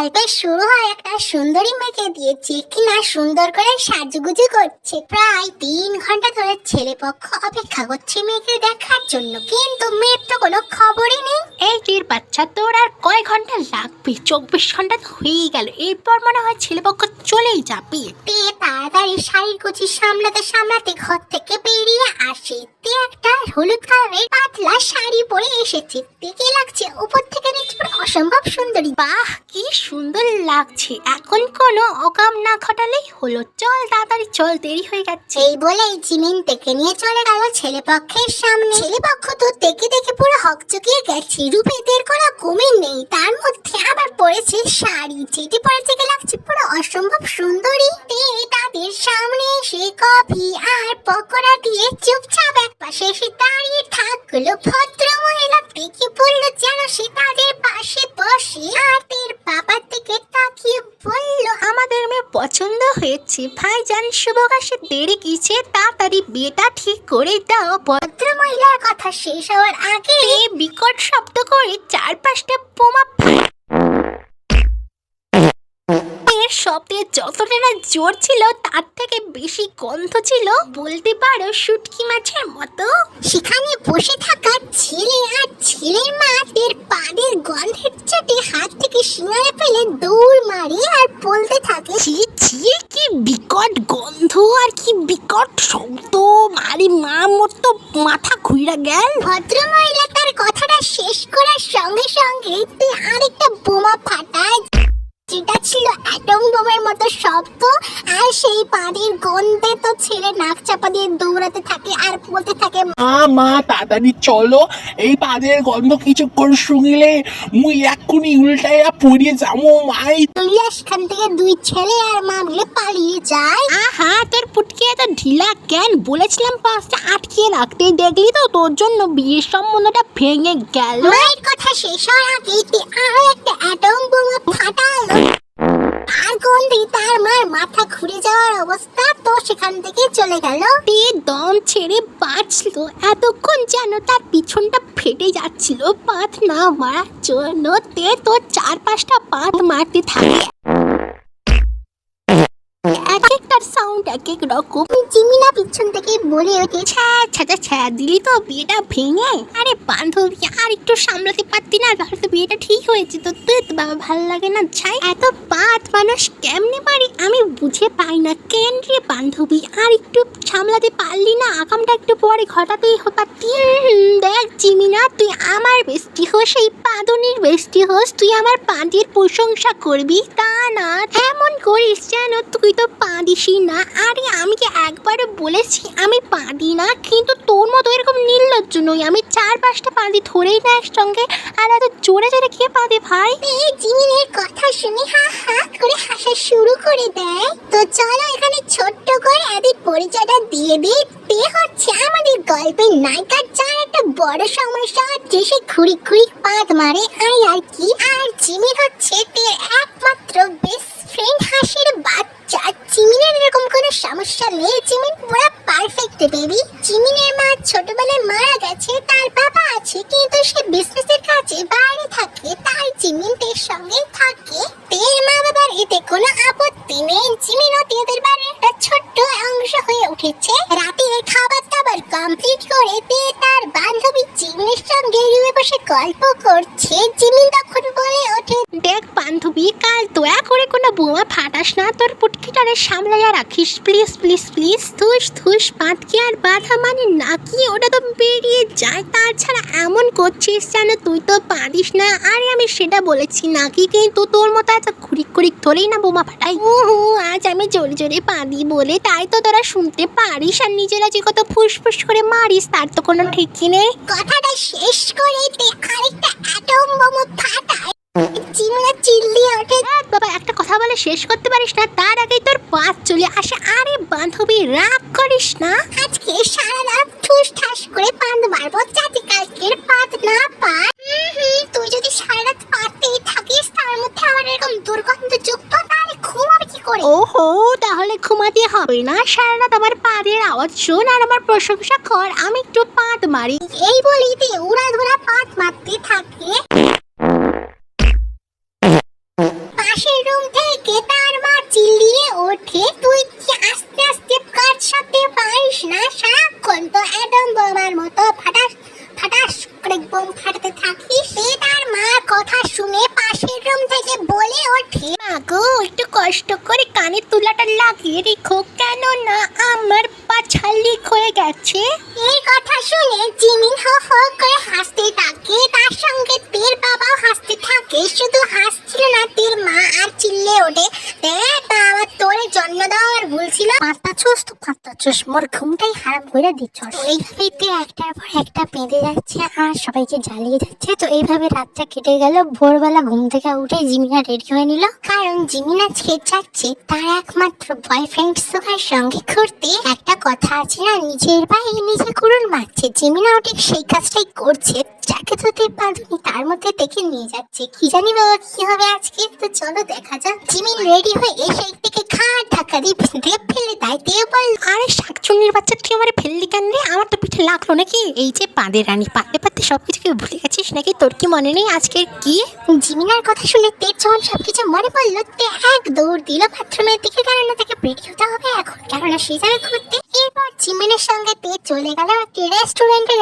গল্পের শুরু হয় একটা সুন্দরী মেয়েকে দিয়ে, যে কিনা সুন্দর করে সাজুগুজু করছে। প্রায় 3 ঘন্টা ধরে ছেলে পক্ষ অপেক্ষা করছে মেয়েকে দেখার জন্য, কিন্তু মেয়ের তো কোনো খবরই নেই। এই টির বাচ্চা, তোর আর কয় ঘন্টা লাগবে? 24 ঘন্টা তো হয়েই গেল, এরপর মনে হয় ছেলে পক্ষ চলেই যাবে। তে তাড়াতাড়ি শাড়ির কুচি সামলাতে সামলাতে ঘর থেকে বেরিয়ে আসে। তে একটা হলুদ কালারের পাতলা শাড়ি পরে এসেছে। দেখে লাগছে উপর থেকে নিচে অসম্ভব সুন্দরী। বাহ, কি সুন্দর লাগছে। এখন কোনো অকাম না ঘটালেই হলো। চল তাড়াতাড়ি চল, দেরি হয়ে যাচ্ছে। এই বলেই জিমিন তেকে নিয়ে চলে গেল ছেলে পক্ষের সামনে। ছেলে পক্ষ তো তেকে দেখে পুরো হকচকিয়ে গেছে। রূপেদের কোনো কমই নেই, তার মধ্যে আবার পরেছে শাড়ি, যেটি পরে থেকে লাগছে পুরো অসম্ভব সুন্দরী। তে তাদের সামনে এসে কফি আর পকোড়া দিয়ে চুপচাপ এক পাশে এসে দাঁড়িয়ে থাকলো। ভদ্র মহিলা দেখে বলল যেন সে তাদের পাশে বসে, আর তের বাবার দিকে তাকিয়ে বলল, আমাদের মেয়ে পছন্দ হয়েছে ভাইজান, শুভকাশে দেরি কিছে, তাড়াতাড়ি বিয়েটা ঠিক করে দাও। ভদ্র মহিলার কথা শেষ হওয়ার আগে বিকট শব্দ করে 4-5টা বোমা শব্দে যতটা না জোর ছিল তার থেকে বেশি গন্ধ ছিল, বলতে পারো শুটকি মাছের মতো। সেখানে বসে থাকা ছেলে আর ছেলের মা তের পাদের গন্ধের চোটে হাত থেকে সিঙ্গারা ফেলে দৌড় মারে আর বলতে থাকে, ছি ছি, কি বিকট গন্ধ আর কি বিকট শব্দ, মারি মা মোর তো মাথা ঘুরে গেল। ভদ্র মহিলা তার কথাটা শেষ করার সঙ্গে সঙ্গে তে আরেকটা বোমা ফাটায়, যেটা ছিল অ্যাটম বোমের মতো শব্দ। আর সেই পাদের গন্ধে তো ছেলে নাক চাপা দিয়ে দৌড়াতে থাকে আর বলতে থাকে, মা তাড়াতাড়ি চলো, এই পাদের গন্ধ কিছুক্ষণ শুঙিলে মুই এক্ষুনি উল্টাইয়া পড়িয়ে যাবো মাই। তুলিয়া সেখান থেকে দুই ছেলে আর মা মিলে পালিয়ে যায়। আহা, তোর পুটকি এত ঢিলা কেন? বলেছিলাম পাঁচটা আটকিয়ে রাখতে, দেখলি তো তোর জন্য বিয়ের সম্বন্ধটা ভেঙে গেল। মায়ের কথা শেষ হওয়ার আগে আরো একটা অ্যাটম বোমা ফাটালো। আর গন্ধে তার মার মাথা ঘুরে যাওয়ার অবস্থা, তো সেখান থেকে চলে গেল। তে দম ছেড়ে বাঁচলো, এতক্ষণ যেন তার পিছনটা ফেটে যাচ্ছিল পাত না মারার জন্য। তে তো 4-5টা পাত মারতে থাকে, এক একটার সাউন্ড এক এক রকম। জিমিনা পিছন থেকে বলে ওঠে, ছ্যা দিলি তো বিয়েটা ভেঙে। আরে বান্ধবী, আর একটু সামলাতে পারতি না? তাহলে তো বিয়েটা ঠিক হয়েছে। তো তুই তো বাবা ভালো লাগে না ছাই, এত পাত মানুষ কেমনে পারি আমি বুঝে পাই না। কেন রে বান্ধবী, আর একটু সামলাতে পারলি না? আকামটা একটু পরে ঘটাতেই পারতি। দেখ জিমিনা, তুই আমার বেস্টি হোস, এই পাদনির বেস্টি হোস, তুই আমার পাঁদের প্রশংসা করবি, তা না এমন করিস যেন তুই তো পাঁদিসই না। আরে আমি কি একবারও বলেছি আমি পাঁদি না? কিন্তু তোর মতো এরকম নির্লজ্জ নই। আমি 4-5টা পাঁদি ধরেই না একসঙ্গে, আর এত জোরে জোরে কে পাঁদে ভাই? এই জিমিনের কথা শুনে হা হা করে হাসা শুরু করে দেয়। তো চলো এখানে ছোট্ট করে এদের পরিচয়টা দিয়ে দিই। তে হচ্ছে আমাদের গল্পের নায়িকা, যার একটা বড় সমস্যা হচ্ছে সে খুঁড়ি খুঁড়ি পাদ মারে আর কি। আর জিমিন হচ্ছে তের একমাত্র বেস্ট ফ্রেন্ড, হাসির বাচ্চা। জিমিনের এরকম কোনো সমস্যা নেই, জিমিন পুরো পারফেক্ট বেবি। জিমিনের মা ছোটবেলায় মারা গেছে, তার বাবা আছে কিন্তু সে বিজনেসের কাজে বাইরে থাকে, তাই জিমিন তের সঙ্গে থাকে। তের মা বাবার এতে কোনো আপত্তি নেই। জিমিনও তেদের বাড়ির একটা ছোট্ট অংশ হয়ে উঠেছে। রাতে খাবার দাবার কমপ্লিট করে তে তার বান্ধবী জিমিনের সঙ্গে রুমে বসে গল্প করছে। জিমিন তখন বলে ওঠে, দেখ বান্ধবী, কাল দয়া করে কোনো বোমা ফাটাস না, তোর পুটকিটারে সামলাইয়া রাখিস প্লিজ প্লিজ প্লিজ। থুস থুস পাতকি আর বাধা মানে নাকি, ওটা তো বেরিয়ে যায়। তাছাড়া এমন করছিস যেন তুই তো পারিস না। আরে আমি সেটা বলেছি নাকি, কিন্তু তোর মতো এত খুরিক খুরিক ধরেই না বোমা ফাটাই। আজ আমি জোরে জোরে পাদি বলে তাই তো তোরা শুনতে পারিস, আর নিজেরা যে কত ফুসফুস করে মারিস তার তো কোনো ঠিকই নেই। কথাটা শেষ করে তে আরেকটা অ্যাটম বোমা ফাটায়। জিমিনা চিল্লিয়ে ওঠে, বাবা একটা কথা বলে শেষ করতে পারিস না, তার আগেই তোর পাত চলে আসে। আরে বান্ধবী রাগ করিস না, আজকে সারা রাত ঠুস ঠাস করে পাদ মারবো যাতে কালকের পাদ না পায়। তুই যদি সারা রাত পাতেই থাকিস, তার মধ্যে আবার এরকম দুর্গন্ধ যুক্ত, তাহলে ঘুমাবে কি করে? ওহো, তাহলে ঘুমাতে হবে না, সারা রাত আমার পাদের আওয়াজ শোন আর আমার প্রশংসা কর, আমি একটু পাদ মারি। এই বলেই তে উড়াধুরা পাদ মারতে থাকে। এদিকে তার মা চিল্লিয়ে ওঠে, তুই কি আস্তে আস্তে কাটতে পারিস না? সারাক্ষণ তো অ্যাটম বোমার মতো ফাটাস ফাটাস করে বোম ফাটাতে থাকিস। সে তার মার কথা শুনে পাশের রুম থেকে বলে ওঠে, মা গো, একটু কষ্ট করে কানের তুলাটা লাগিয়ে রেখো, কেন না আমার পা ছাল্লিক হয়ে গেছে। এই কথা শুনে জিমিন হো হো করে হাসতে থাকে, তার সঙ্গে তের বাবাও হাসতে থাকে। শুধু হাসছিল না, তের মা আর চিল্লে ওঠে, দেখ আমার তোরে জন্ম দেওয়ার ভুল ছিল, পাঁচটা চুস মোর ঘুমটাই হারাম করে দিচ্ছ। এইভাবেই তে একটার পর একটা পেঁদে যাচ্ছে আর সবাইকে জ্বালিয়ে যাচ্ছে। তো এইভাবে রাতটা কেটে গেল। ভোরবেলা ঘুম থেকে উঠে জিমিনা রেডি হয়ে নিল, কারণ জিমিনা যাচ্ছে তার একমাত্র বয়ফ্রেন্ড সুগার সঙ্গে ঘুরতে। একটা কথা আছে না, নিজের পায়ে নিজে কুড়ুল মারছে। জিমিনাও ঠিক সেই কাজটাই করছে, যাকে ধরতে পারুনি তার মধ্যে দেখে নিয়ে যাচ্ছে। কি জানি বাবা কি হবে আজকে, তো চলো দেখা যাক। জিমিন রেডি হয়ে এসে থেকে খাট ধাক্কা দিয়ে ফেলে দেয়। দিয়ে বল, আরে শাকচুন্নির বাচ্চা, তুই আমার ফেললি কেন রে? আমার তো পিঠে লাগলো নাকি? এই যে পাদের রানী, পাতে পাতে সবকিছুকে ভুলে গেছিস নাকি? তোর কি মনে নেই আজকের কি? জিমিনার কথা শুনে তের যখন সবকিছু মনে পড়লো, তে এক দৌড় দিল বাথরুমের দিকে, কেননা তাকে রেডি হতে হবে এখন, কেননা সে যাবে ঘুরতে। এরপর জিমিনের সঙ্গে তে চলে গেল একটি রেস্টুরেন্টে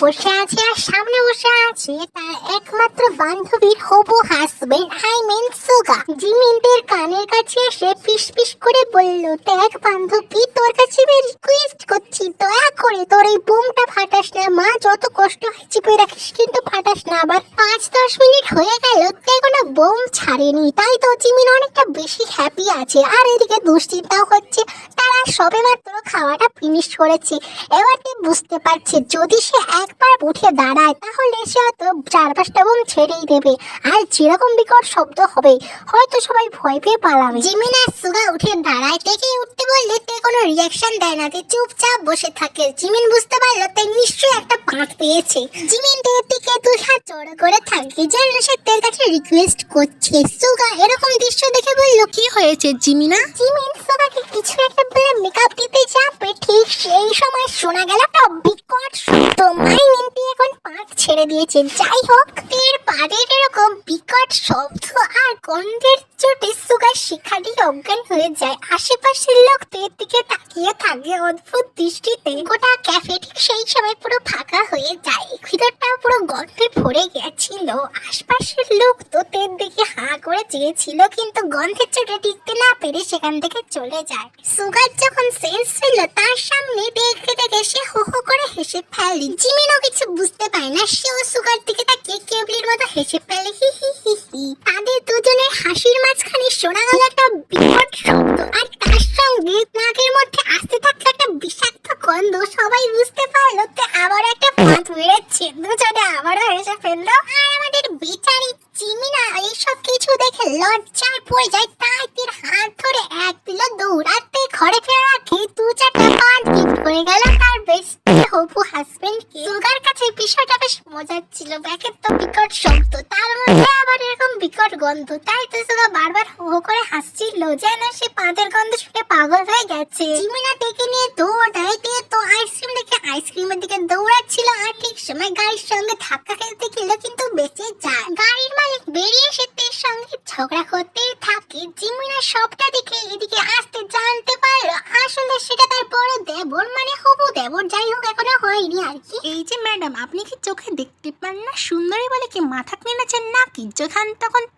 বসে আছে, আর সামনে বসে আছে তার একমাত্র বান্ধবীর হবু হাজবেন্ড, আই মিন সুগা। জিমিন তের কানের কাছে এসে পিস পিস করে বলল, দেখ বান্ধবী, তোর কাছে আমি রিকোয়েস্ট করছি, দয়া করে তোর এই বোমটা ফাটাস না। মা যত কষ্ট হয় চিপে রাখিস, কিন্তু ফাটাস না। আবার 5-10 মিনিট হয়ে গেল তে কোনো বোম ছাড়েনি, তাই তো জিমিন অনেকটা বেশি হ্যাপি আছে। আর এদিকে দুশ্চিন্তাও হচ্ছে, তারা সবে মাত্র খাওয়াটা ফিনিশ করেছে। এবার তে বুঝতে পারছে যদি সে একবার উঠে দাঁড়ায় তাহলে সে হয়তো 4-5টা বোম ছেড়েই দেবে, আর যেরকম বিকট শব্দ হবে হয়তো সবাই ভয় পেয়ে পালাবে। জিমিন আর সুগা উঠে দাঁড়ায়, তেকে উঠতে বললে তে কোনো রিয়াকশন দেয় না, তে চুপচাপ বসে থাকে। জিমিন বুঝতে পারলো তে নিশ্চয়ই একটা পাঁচ পেয়েছে। জিমিন তের দিকে 2 হাত জড়ো করে থাকে, যেন সে তের কাছে রিকোয়েস্ট করছে। সুগা এরকম দৃশ্য দেখে বলল, কি হয়েছে জিমিনা? জিমিন সুগাকে কিছু একটা বলে মেকআপ দিতে যাবে, ঠিক সেই সময় শোনা গেল একটা বিকট শব্দ। মাইমিনটি এখন পাঁচ ছেড়ে দিয়েছে। যাই হোক, তের পাড়ের এরকম বিকট শব্দ আর গন্ধের চোটে সুগার সেখানে অজ্ঞান হয়ে যায়। আশেপাশের লোক তের দিকে তাকিয়ে থাকে অদ্ভুত দৃষ্টিতে। গোটা ক্যাফে ঠিক সেই সময় পুরো ফাঁকা হয়ে যায়, ভিতরটা পুরো গন্ধে ভরে গেছিল। আশপাশের লোক তো তের দিকে হাঁ করে চেয়েছিল, কিন্তু গন্ধের চোটে টিকতে না পেরে সেখান থেকে চলে যায়। সুগার যখন সেন্স ফেলল, তার সামনে দেখে সে হো হো করে হেসে ফেলে। জিমিনও কিছু বুঝতে পারে না, সেও সুগার দিকে তাকিয়ে কেবলির মতো হেসে ফেলে, হি হি হি হি। তাদের দুজনের হাসির মাঝখানে শোনা গেল একটা বিকট শব্দ, আর তার সঙ্গে নাকের মধ্যে আসতে থাকলো একটা বিষাক্ত গন্ধ। সবাই বুঝতে পারলো তো আবার একটা ফাঁদ মেরেছে। দুজনে আবারও হেসে ফেললো। আর আমাদের বেচারি জিমিনা এইসব কিছু দেখে লজ্জায় পড়ে যায়, তাই তের হাত ধরে এক দিল দৌড়াতে। ঘরে ফেরার আগে 2-4টা পান গিফট করে গেল তার বেস্ট হবু হাজবেন্ডকে। সুগার কাছে বিষয়টা বেশ মজার ছিল। ব্যাকের তো বিকট শব্দ, তার মধ্যে আবার এরকম বিকট গন্ধ, তাই তো সুগা বারবার হো হো করে হাসছিল, যেন সে পাঁদের গন্ধ শুনে পাগল হয়ে গেছে। জিমিনা ডেকে নিয়ে দৌড়ায়, তো আইসক্রিম দেখে আইসক্রিমের দিকে দৌড়াচ্ছিল, আর ঠিক সময় গাড়ির সঙ্গে ধাক্কা খেতে গেল, কিন্তু বেঁচে যায়। গাড়ির মালিক বেরিয়ে এসে তের সঙ্গে ঝগড়া করতে থাকে। জিমিনা সবটা দেখে এদিকে আসতে জানতে পারলো আসলে সেটা তার বড় দেবর, মানে হবু দেবর। যাই হোক, এখনো হয়নি আর কি। এই যে ম্যাডাম, আপনি কি চোখে দেখতে পান না? সুন্দরী বলে কি মাথা কিনেছেন নাকি?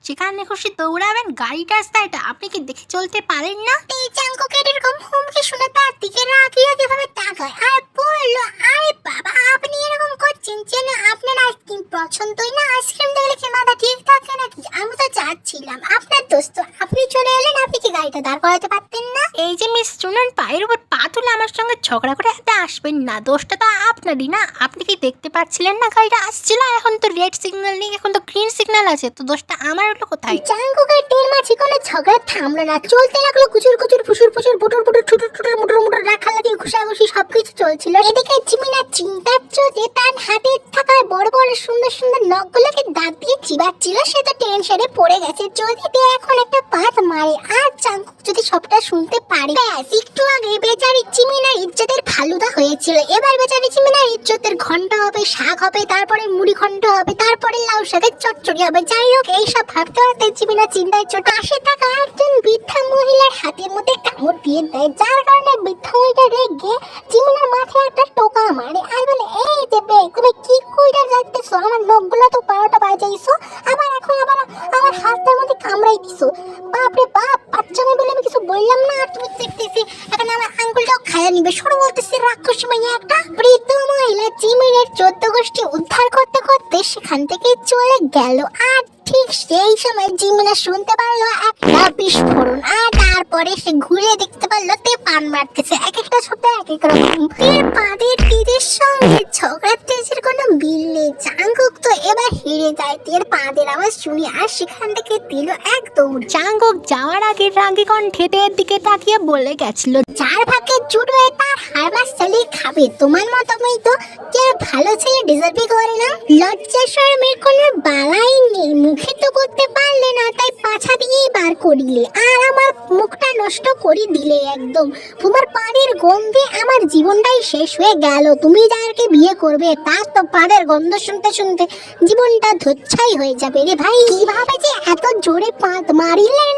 যেখানে খুশি দৌড়াবেন, গাড়িটা রাস্তায়, এটা আপনি কি দেখে চলতে পারেন না? এই চাঙ্কুকের এরকম হুমকি শুনে তার দিকে রাগিয়ে কিভাবে তাকায় আর বললো, আরে বাবা, আপনি এরকম করছেন যেন আপনার আইসক্রিম পছন্দই না। আইসক্রিম দেখলে কি মাথা ঠিক থাকে নাকি? আমি তো যাচ্ছিলাম, আপনার দোস্ত, আপনি চলে এলেন, আপনি কি গাড়িটা দাঁড় করাতে পারতেন না? এই যে মিস শুনুন, পায়ের উপর পা তুলে আমার সঙ্গে ঝগড়া করে হাতে আসবেন না, দোষটা তো আপনারই না। আপনি কি দেখতে পাচ্ছিলেন না গাড়িটা আসছিল? এখন তো রেড সিগন্যাল নেই, এখন তো গ্রিন সিগন্যাল আছে, তো দোষটা আমার হলো কোথায়? চাঙ্কুকের টের মাঝে কোনো ঝগড়া থামলো না, চলতে লাগলো কুচুর কুচুর ফুসুর ফুসুর বুটুর বুটুর ছুটুর ছুটুর মুটুর মুটুর রাখালাগি ঘুষাঘুষি সবকিছু চলছিল। এদিকে জিমিনা চিন্তার চোটে তার হাতে থাকা বড় বড় সুন্দর সুন্দর নখগুলোকে দাঁত দিয়ে চিবাচ্ছিল। সে তো টেনশনে পড়ে গেছে, যদি এখন একটা পাত মারে আর জাঙ্কুক যদি সবটা শুনতে পারে। ব্যাস, একটু আগে বেচারি চিমিনার ইজ্জতের ফালুদা হয়েছিল, এবার বেচারি চিমিনার ইজ্জতের ঘন্টা হবে, শাক হবে, তারপরে মুড়ি ঘন্ট হবে, তারপরে লাউ শাকের চচ্চড়ি হবে। যাই হোক, এইসব ভাবতে ভাবতে চিমিনা চিন্তায় ছোট পাশে থাকা একজন বৃদ্ধা মহিলার হাতের মধ্যে কামড় দিয়ে দেয়, যার কারণে বৃদ্ধা মহিলা রেগে চিমিনার মাথায় একটা টোকা মারে আর বলে, এই দেবে তুমি কি কইরা যাইতেছো, আমার নখগুলো তো 12টা বাজাইছো, আবার এখন আবার আমার হাতের মধ্যে কামড়াই দিছো। বাপরে বাপ, বাচ্চা মেয়ে বলে আমি কিছু বললাম না আর তুমি দেখতেছি এখন আমার আঙ্গুলটাও খায়া নিবে। সরো বলতেছি রাক্ষসী মাইয়া একটা। বৃদ্ধ মহিলা চিমিনের 14 গোষ্ঠী উদ্ধার করতে করতে সেখান থেকে চলে গেল। আর ঠিক সেই সময় জিমিনা শুনতে পারলো একটা বিস্ফোরণ, আর তারপরে সে ঘুরে দেখতে পারলো তে পান মারতেছে, এক একটা শব্দ এক এক রকম। এর পাদের তীরের সঙ্গে ঝগড়ার তেজের কোনো বিল নেই। জাঙ্কুক তো এবার হেরে যায় তের পাদের আওয়াজ শুনি, আর সেখান থেকে দিল এক দৌড়। জাঙ্কুক যাওয়ার আগে রাগী কণ্ঠে তের দিকে তাকিয়ে বলে গেছিল, যার ভাগ্যে জুট হয়ে তার হারমাস চালিয়ে খাবে। তোমার মতো মেয়ে তো কেউ ভালো ছেলে ডিজার্ভই করে না। লজ্জা শরমের কোনো বালাই নেই, মুখে তো করতে পারলে না, তাই পাছা দিয়েই বার করিলে আর আমার মুখটা নষ্ট করে দিলে একদম। তোমার পাড়ের গন্ধে আমার জীবনটাই শেষ হয়ে গেল। তুমি যারকে বিয়ে করবে তার তো পাড়ের গন্ধ শুনতে শুনতে জীবনটা ধোচ্ছাই হয়ে যাবে রে ভাই। কিভাবে যে এত জোরে পাত মারিলেন?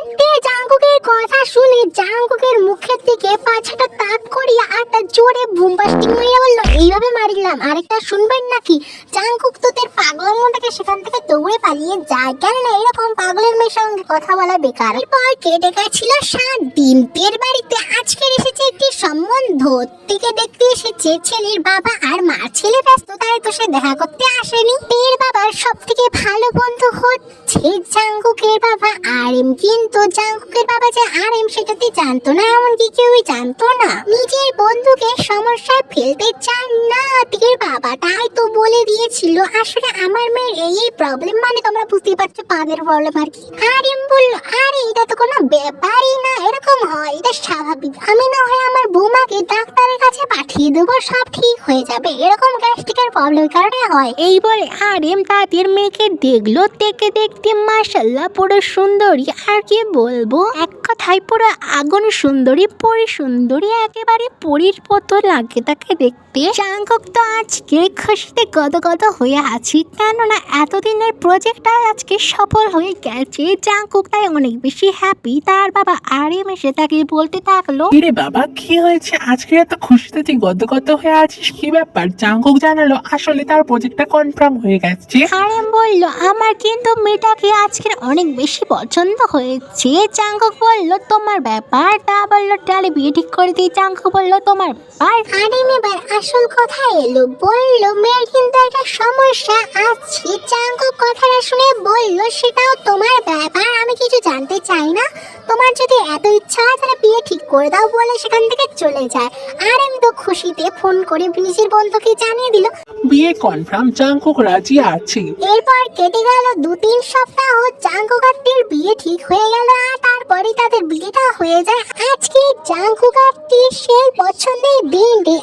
জাঙ্কুকের কথা শুনে জাঙ্কুকের মুখের দিকে পাছাটা তাক করিয়া আর তার জোরে বুমবাস্টিং মেরে বলল, এইভাবে মারিলাম আরেকটা শুনবেন নাকি? জাঙ্কুক তো তার পাগলামোটাকে সেখান থেকে দৌড়ে পালিয়ে যায়, কেননা এরকম পাগলের মেয়ের সঙ্গে কথা বলা বেকার। এরপর কেটে গেছিল 7 দিন। তের বাড়িতে আজকে এসেছে একটি সম্বন্ধ, থেকে দেখতে এসেছে ছেলের বাবা আর মা। ছেলে ব্যস্ত, তাই তো সে দেখা করতে আসেনি। তের বাবার সব থেকে ভালো বন্ধু হচ্ছে জাঙ্কুকের বাবা আরএম, কিন্তু জাঙ্কুকের বাবা যে আরএম সেটাতে জানতো না, এমনকি কেউই জানতো না। নিজের বন্ধুকে সমস্যায় ফেলতে চান না তের বাবা, তাই তো বলে দিয়েছিল আসলে আমার মেয়ের এই প্রবলেম, মানে তোমরা বুঝতেই পারছো পাদের প্রবলেম আর কি। আরএম বলল, আরে এটা তো কোনো ব্যাপারই না, এরকম হয়, এটা স্বাভাবিক। আমি না হয় আমার বৌমাকে ডাক্তারের কাছে পাঠিয়ে দেবো, সব ঠিক হয়ে যাবে। এরকম গ্যাস্ট্রিকের প্রবলেমের কারণে হয়। এই বলে আরএম তাদের মেয়েকে দেখলো, দেখে দেখতে মাশাআল্লাহ পুরো সুন্দরী, আর কি বলবো, এক কথায় পুরো আগুন সুন্দরী, পরি সুন্দরী, একেবারে পরীর মতো লাগে তাকে দেখতে। জাঙ্কুক তো আজকে খুশিতে গদগদ হয়ে আছি, কেননা এতদিনের প্রজেক্টটা আজকে সফল হয়ে গেছে। জাঙ্কুক তাই অনেক বেশি হ্যাপি। তার বাবা আরএম এসে তাকে বলতে থাকলো, রে বাবা কি হয়েছে আজকে এত খুশিতে তুই গদগদ হয়ে আছিস, কি ব্যাপার? জাঙ্কুক জানালো আসলে তার প্রজেক্টটা কনফার্ম হয়ে গেছে। আরএম বলল, আমার কিন্তু মেয়েটাকে আজকের অনেক বেশি পছন্দ হয়েছে। জাঙ্কুক বলল, তোমার ব্যাপার? তা বললো তাহলে বিয়ে ঠিক করে দিই। জাঙ্কুক বলল, তোমার ব্যাপার? আরএম এবার আসল কথা এলো, বলল মেয়ের কিন্তু একটা সমস্যা আছে। জাঙ্কুক কথাটা শুনে বলল, সেটাও তোমার ব্যাপার, আমি কিছু জানতে চাই না, তোমার যদি এত ইচ্ছা হয় তাহলে বিয়ে ঠিক করে দাও বলে সেখান থেকে চলে যায়। আরএম তো খুশিতে ফোন করে নিজের বন্ধুকে জানিয়ে দিল বিয়ে কনফার্ম, জাঙ্কুক রাজি আছে। এরপর কেটে গেল 2-3 সপ্তাহ। জাঙ্কুক আর টির বিয়ে ঠিক হয়ে গেল, আর তারপরে তাদের বিয়েটা হয়ে যায়। আজকে জাঙ্কুক আর টির সেই পছন্দের দিনটি,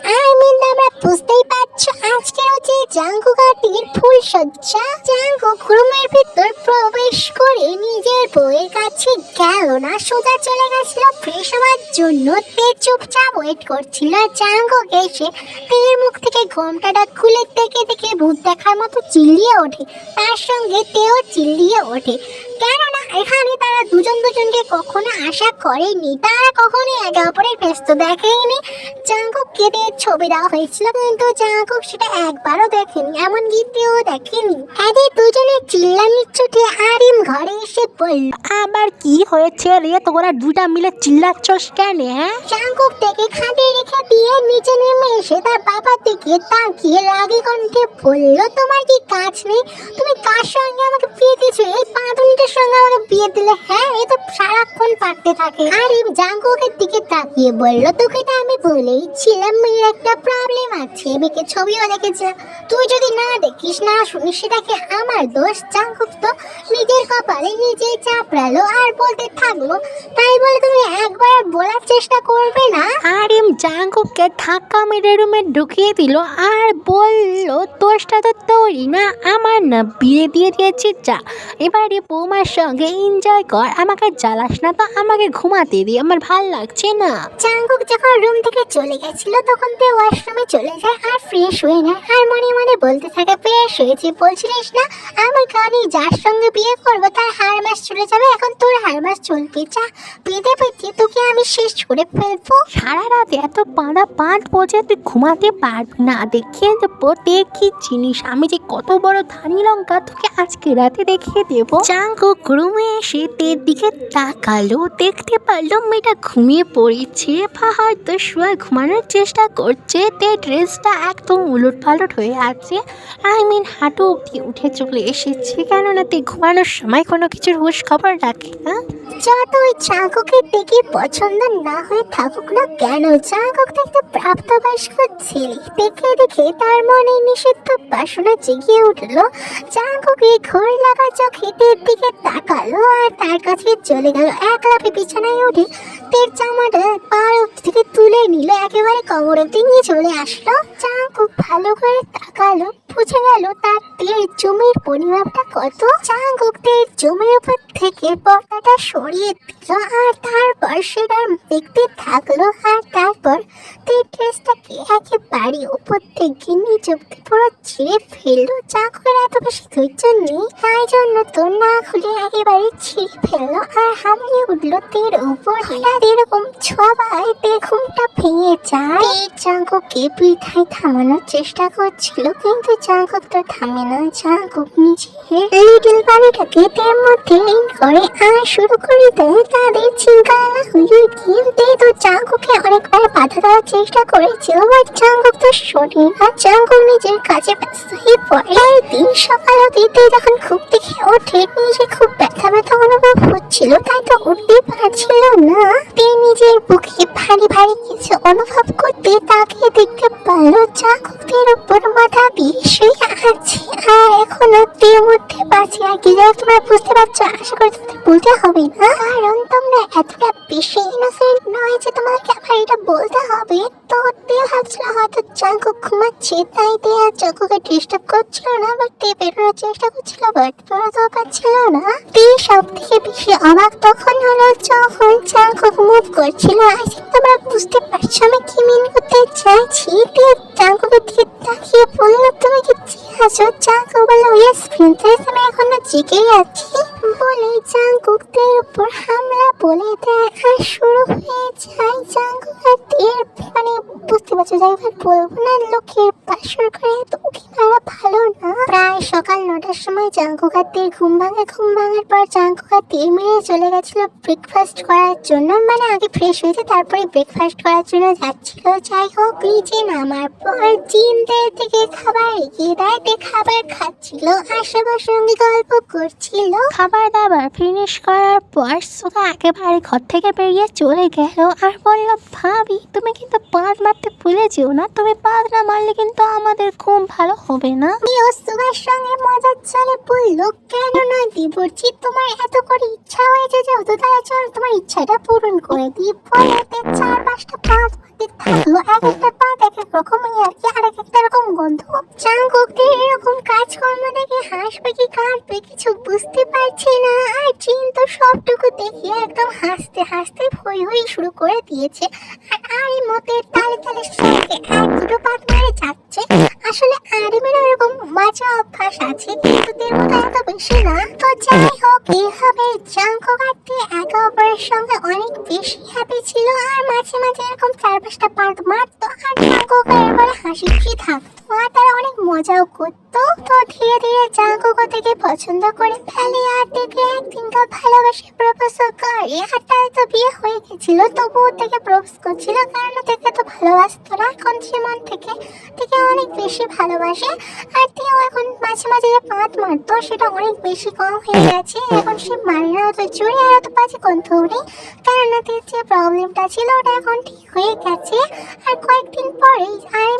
আমরা বুঝতেই পারছো আজকে হচ্ছে জাঙ্কুক আর টির ফুল সজ্জা। জাঙ্কুক রুমের ভিতর প্রবেশ করে নিজের বউয়ের কাছে গেল না, সোজা চলে গেছিল ফ্রেশ হওয়ার জন্য। তে চুপচাপ ওয়েট করছিল। জাঙ্কুক এসে তের মুখ থেকে ঘোমটাটা খুলে দেখে দেখে ভূত দেখার মতো চিল্লিয়ে ওঠে, তার সঙ্গে তেও চিল্লিয়ে ওঠে, কেননা এখানে তারা দুজনকে কখনো আশা করেনি, তারা কখনোই একে অপরের ব্যস্ত দেখেনি। জাঙ্কুক কেটে ছবি দেওয়া হয়েছিল, কিন্তু জাঙ্কুক সেটা একবারও দেখেনি, এমনকি তেও দেখেনি। এদের দুজনের চিল্লানির চোটে আরএম ঘরে এসে বলল, আবার কি হয়েছে রে, তোরা দুটা মিলে চিল্লাচ্ছস কেন? জাঙ্কুক থেকে খাটে রেখে দিয়ে নিচে নেমে এসে তার বাবার দিকে তাকিয়ে রাগী কণ্ঠে বলল, তোমার কি কাজ নেই? তুমি কার সঙ্গে আমাকে বিয়ে দিয়েছো? এই পাঁদুনিটার সঙ্গে আমাকে বিয়ে দিলে? হ্যাঁ, এ তো সারাক্ষণ পারতে থাকে, আরে জাঙ্কুকের দিকে তাকিয়ে বলল, তোকে তো আমি বলেইছিলাম মেয়ের একটা প্রবলেম আছে। মেয়েকে ছবিও দেখেছে, তুই যদি না দেখিস না শুনিস সেটাকে আমার দোষ। জাঙ্কুক তো নিজের কপালে নিজেই চাপড়ালো আর বলতে থাকলো, তাই বলে তুমি একবার বলার চেষ্টা করবে না? আরিম জাঙ্কুককে ধাক্কা মেরে রুমে ঢুকিয়ে দিল আর বলল, দোষটা তো তোরই না আমার না, বিয়ে দিয়ে দিয়েছি যা, এবারে বৌমার সঙ্গে এনজয় কর, আমাকে জ্বালাস না তো, আমাকে ঘুমাতে দি, আমার ভাল লাগছে না। জাঙ্কুক যখন রুম থেকে চলে গেছিল তখন তে ওয়াশরুমে চলে যায় আর ফ্রেশ হয়ে নেয় আর মনে মনে বলতে থাকে, ফ্রেশ হয়েছে বলছিলিস না আমার কানে যার সঙ্গে বিয়ে করবো তার হার মাস চলে যাবে, এখন তোর হার মাস চলবে, যা পেতে পেতে তোকে আমি শেষ করে ফেলবো। সারা রাত এত পাড়া পাঁচ বজে তুই ঘুমাতে পারবি না, দেখিয়ে দেবো দেখি জিনিস, আমি যে কত বড় ধানি লঙ্কা তোকে আজকে রাতে দেখিয়ে দেবো। জাঙ্কুক রুমে এসে তের দিকে তাকালো, দেখতে পারলো মেয়েটা ঘুমিয়ে পড়েছে বা হয়তো শুয়ে ঘুমানোর চেষ্টা করছে। তে ড্রেসটা একদম উলট পালট হয়ে আছে, হাঁটু অব্দি উঠে চলে এসেছে, কেননা তে ঘুমানোর সময় কোনো কিছুর হুঁশ খবর রাখে না। যত ওই জাঙ্কুকের দেখে পছন্দ না হয়ে থাকুক না কেন, জাঙ্কুক তো একটা প্রাপ্তবয়স্ক ছেলে, দেখে দেখে তার মনে নিষিদ্ধ বাসনা জেগে উঠলো। জাঙ্কুক এই ঘোর লাগা চোখে তের দিকে তাকালো আর তার কাছে চলে গেল, এক লাফে বিছানায় উঠে তের জামাটা পাড় থেকে তুলে নিল, একেবারে কোমর অব্দি নিয়ে চলে আসলো। জাঙ্কুক ভালো করে তাকালো, বুঝে গেল তার তের জমির পরিমাপটা কত। জাঙ্কুক তের জমির উপর থেকে পর্দাটা সরিয়ে দিল আর তারপর সেটা দেখতে থাকলো আর তারপর তের ড্রেসটাকে একেবারে উপর থেকে নিচে অব্দি পুরো ছিঁড়ে ফেললো। জাঙ্কুকের এত বেশি ধৈর্য নেই, তাই জন্য তো না খুলে একেবারে ছিঁড়ে ফেললো আর হামলে উঠলো তের উপর। হঠাৎ এরকম সবাই ঘুমটা ভেঙে যায়। জাঙ্কুককে বৃথায় থামানোর চেষ্টা করছিল কিন্তু জাঙ্কুক তো থামে না। জাঙ্কুক নিজের লিটল বাড়িটাকে তের মধ্যে ইন করে আর শুরু করে দেয় তাদের চিঙ্গালা হুইল গেম। তো জাঙ্কুককে অনেকবার বাধা দেওয়ার চেষ্টা করেছিল বাট জাঙ্কুক তো শোনে না। জাঙ্কুক নিজের কাজে ব্যস্ত হয়ে পড়ে। দিন সকাল হতে যখন খুব দেখে ওঠে নিজে খুব ব্যথা ব্যথা অনুভব হচ্ছিল, তাই তো উঠতে পারছিল না। তে নিজের বুকে ভারী ভারী কিছু অনুভব করতে তাকে দেখতে পারলো জাঙ্কুকের উপর মাথা দিয়ে শুয়ে আছে আর এখনো তের মধ্যে বাঁচে। আর কি তোমরা বুঝতে পারছো, আশা করি তোমাদের বলতে হবে না, কারণ তোমরা এতটা বেশি ইনোসেন্ট নয় যে তোমাকে আবার এটা বলতে হবে। তো তে ভাবছিল হয়তো জাঙ্কুক ঘুমাচ্ছে তাই তে আর জাঙ্কুককে ডিস্টার্ব করছিল না, বাট তে বেরোনোর চেষ্টা করছিল বাট বেরোতেও পারছিল না। তে সব থেকে বেশি অবাক তখন হলো যখন জাঙ্কুক মুভ করছিল। আই থিঙ্ক তোমরা বুঝতে পারছো আমি কি মিন করতে চাইছি। তে জাঙ্কুকের দিকে তাকিয়ে বললো, তুমি কি জেগে আছো? জাঙ্কুক বললো, ইয়েস প্রিন্সেস, আমি এখনো জেগেই আছি বলে জাঙ্কুক তের উপর হামলা বলে দেয় আর শুরু হয়ে যায় জাঙ্কুক আর তের মানে বুঝতে পারছো যাই হোক বলবো না, লোকের বাসর করে তো উঠে মারা ভালো না। প্রায় সকাল 9টার সময় জাঙ্কুক আর তের ঘুম ভাঙে। ঘুম ভাঙার পর জাঙ্কুক আর তের মেরে চলে গেছিল ব্রেকফাস্ট করার জন্য, মানে আগে ফ্রেশ হয়েছে তারপরে ব্রেকফাস্ট করার জন্য যাচ্ছিল। যাই হোক নিচে নামার পর জিনদের থেকে খাবার এগিয়ে দেয়, তে খাবার খাচ্ছিল আর সবার সঙ্গে গল্প করছিল। খাবার দাবার ফিনিশ করার পর সুগা একেবারে ঘর থেকে বেরিয়ে চলে গেল আর বলল, ভাবি তুমি কিন্তু পাঁচ মারতে ভুলে যেও না, তুমি পাঁচ না মারলে কিন্তু আমাদের ঘুম ভালো হবে না। ও সুগার সঙ্গে মজার চলে বললো, কেন নয় দিবর্চি, তোমার এত করে ইচ্ছা হয়েছে যেহেতু তাহলে চল তোমার ইচ্ছাটা পূরণ করে দিই। বলতে 4-5টা পাঁচ মারতে থাকলো, এক একটা পাত এক এক রকম আর কি, আর এক একটা রকম গন্ধ। জাঙ্কুকদের এরকম কাজকর্ম দেখে হাসবে কি কাঁদবে কিছু বুঝতে পারছে না। আর জিন তো সবটুকু দেখে একদম হাসতে হাসতে হই হই শুরু করে দিয়েছে আর আরিমতের তালে তালে সঙ্গে এক দুটো পাত মেরে যাচ্ছে। আসলে আরিমের এরকম মজা অভ্যাস আছে কিন্তু তের মতো এত বেশি না। তো যাই হোক এইভাবে জাঙ্কুক আর তে একে অপরের সঙ্গে অনেক বেশি হ্যাপি ছিল আর মাঝে মাঝে এরকম 4-5টা পাত মারতো আর জাঙ্কুক এরপরে হাসি খুশি থাকতো আর তারা অনেক মজাও করতো। লাগতো। তো ধীরে ধীরে জাঙ্কুক থেকে পছন্দ করে ফেলে আর দেখে একদিনকার ভালোবাসে প্রপোজ করে। আর তার তো বিয়ে হয়ে গেছিল, তবুও থেকে প্রপোজ করছিল কারণ থেকে তো ভালোবাসতো না। এখন সে মন থেকে অনেক বেশি ভালোবাসে। আর তেও এখন মাঝে মাঝে যে পাত মারতো সেটা অনেক বেশি কম হয়ে গেছে। এখন সে মারে না অত জোরে আর অত বাজে গন্ধ উঠে, কেননা তের যে প্রবলেমটা ছিল ওটা এখন ঠিক হয়ে গেছে। আর কয়েকদিন পরেই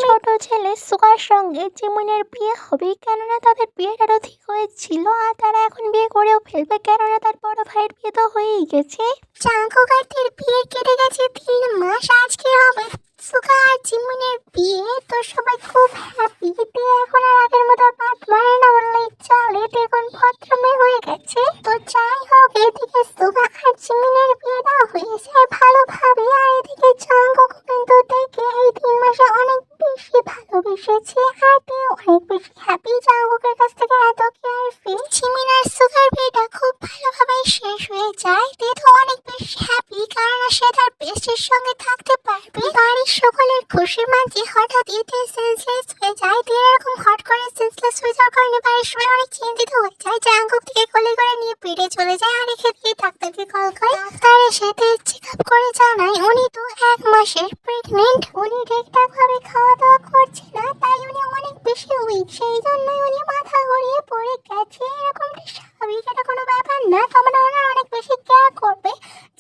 ছোট ছেলে সুগার সঙ্গে জিমুনের বিয়ে হবে, কেননা তাদের বিয়েটারও ঠিক হয়েছিল আর তারা এখন বিয়ে করেও ফেলবে, কেননা তার বড় ভাইয়ের বিয়ে তো হয়েই গেছে। জাঙ্কুক আর তের বিয়ে কেটে গেছে 3 মাস। আজকে হবে সুগা আর জিমুনের বিয়ে। তো সবাই খুব হ্যাপি। তে এখন আর আগের মতো পাত মারে না বললেই চলে, তে এখন ভদ্রমে হয়ে গেছে। তো যাই হোক, এদিকে সুগা আর জিমুনের বিয়েটা হয়েছে ভালোভাবে। আর এদিকে জাঙ্কুক কিন্তু দেখে এই 3 মাসে অনেক বেশি ভালোবেসেছে। আর তে অনেক বেশি হ্যাপি জাঙ্কুকের কাছ থেকে এত কেয়ার পেয়ে। জিমিন আর সুগার বিয়েটা খুব ভালোভাবে শেষ হয়ে যায়। তে তো অনেক বেশি হ্যাপি, কারণ সে তার বেস্টের সঙ্গে থাকতে পারবে। বাড়ির সকলের খুশির মাঝে হঠাৎ এতে সেন্সলেস হয়ে যায়। তে এরকম হট করে সেন্সলেস হয়ে যাওয়ার কারণে বাড়ির সবাই অনেক চিন্তিত হয়ে যায়। জাঙ্কুক থেকে কোলে করে নিয়ে পেটে চলে যায়। আর এক্ষেত্রে ডাক্তারকে কল করে। ডাক্তার এসে চেক আপ করে জানায় উনি তো 1 মাসের প্রেগনেন্ট। উনি ঠিকঠাক ভাবে খাওয়া দাওয়া করছে না, তাই উনি অনেক বেশি উইক। সেই জন্যই উনি মাথা ঘুরিয়ে পড়ে গেছে। এরকমটা স্বাভাবিক, এটা কোনো ব্যাপার না। তোমরা ওনার অনেক বেশি কেয়ার করবে।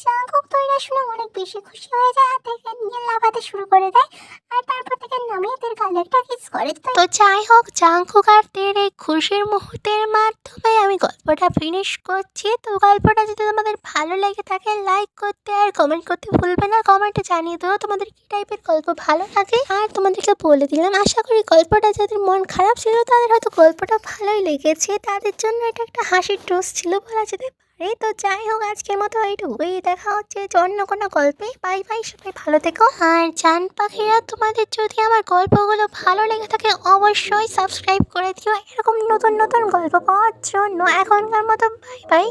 জাঙ্কুক তো এটা শুনে অনেক বেশি খুশি হয়ে যায় আর থেকে নিয়ে লাফাতে শুরু করে দেয়। আর তারপর থেকে নামিয়ে তার গালে একটা কিস করে। তো যাই হোক, জাঙ্কুক আর তের এই খুশির মুহূর্তের মাধ্যমে আমি গল্পটা ফিনিশ করছি। তো গল্পটা যদি তোমাদের ভালো লেগে থাকে লাইক করতে আর কমেন্ট করতে ভুলবে না। কমেন্টে জানিয়ে দেবো তোমাদের কী টাইপের গল্প ভালো লাগে। আর তোমাদেরকে বলে দিলাম, আশা করি গল্পটা যাদের মন খারাপ ছিল তাদের হয়তো গল্পটা ভালোই লেগেছে, তাদের জন্য এটা একটা হাসির ডোজ ছিল বলা যেতে পারে। তো যাই হোক, আজকের মতো এইটুকুই। দেখা হচ্ছে অন্য কোনো গল্পে। বাই বাই, সবাই ভালো থেকো। আর জান পাখিরা, তোমাদের যদি আমার গল্পগুলো ভালো লেগে থাকে অবশ্যই সাবস্ক্রাইব করে দিও এরকম নতুন নতুন গল্প পাওয়ার জন্য। এখনকার মতো বাই বাই।